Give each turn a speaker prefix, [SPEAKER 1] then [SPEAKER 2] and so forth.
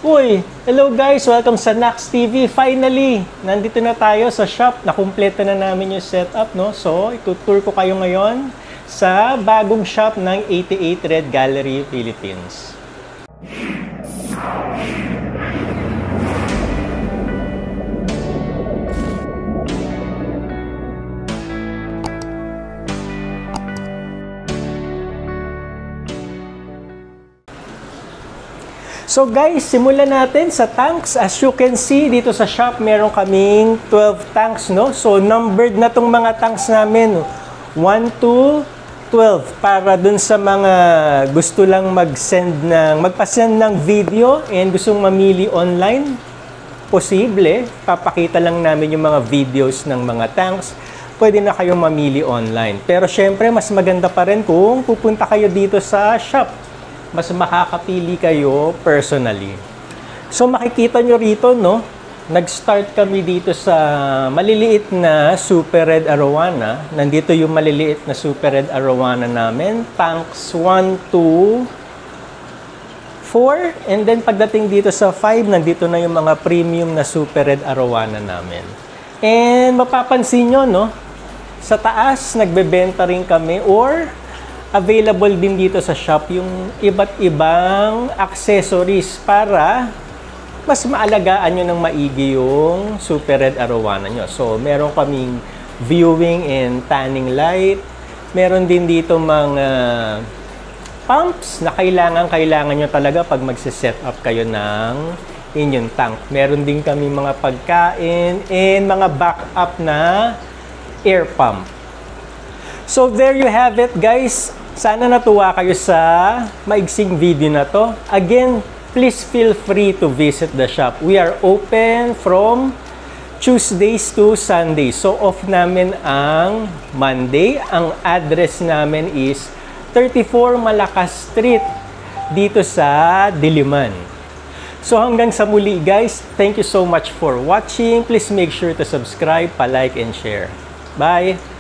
[SPEAKER 1] Uy, hello guys! Welcome sa Nax TV. Finally, nandito na tayo sa shop. Nakumpleto na namin yung setup, no? So, itutour ko kayo ngayon sa bagong shop ng 88 Red Gallery, Philippines. So guys, simulan natin sa tanks. As you can see, dito sa shop, meron kaming 12 tanks, no? So, numbered na tong mga tanks namin, no? 1 to 12. Para dun sa mga gusto lang magpa-send ng video and gustong mamili online, posible, papakita lang namin yung mga videos ng mga tanks. Pwede na kayong mamili online. Pero syempre, mas maganda pa rin kung pupunta kayo dito sa shop. Mas makakapili kayo personally. So makikita nyo rito, no? Nag-start kami dito sa maliliit na Super Red Arowana. Nandito yung maliliit na Super Red Arowana namin. Tanks 1 to 4. And then pagdating dito sa 5, nandito na yung mga premium na Super Red Arowana namin. And mapapansin nyo, no? Sa taas, nagbebenta rin kami or available din dito sa shop yung iba't ibang accessories para mas maalagaan nyo ng maigi yung Super Red Arowana nyo. So, meron kaming viewing and tanning light. Meron din dito mga pumps na kailangan nyo talaga pag magsiset up kayo ng inyong tank. Meron din kami mga pagkain and mga backup na air pump. So, there you have it, guys. Sana natuwa kayo sa maigsing video na to. Again, please feel free to visit the shop. We are open from Tuesdays to Sundays. So, off namin ang Monday. Ang address namin is 34 Malacca Street dito sa Diliman. So, hanggang sa muli, guys. Thank you so much for watching. Please make sure to subscribe, pa-like, and share. Bye!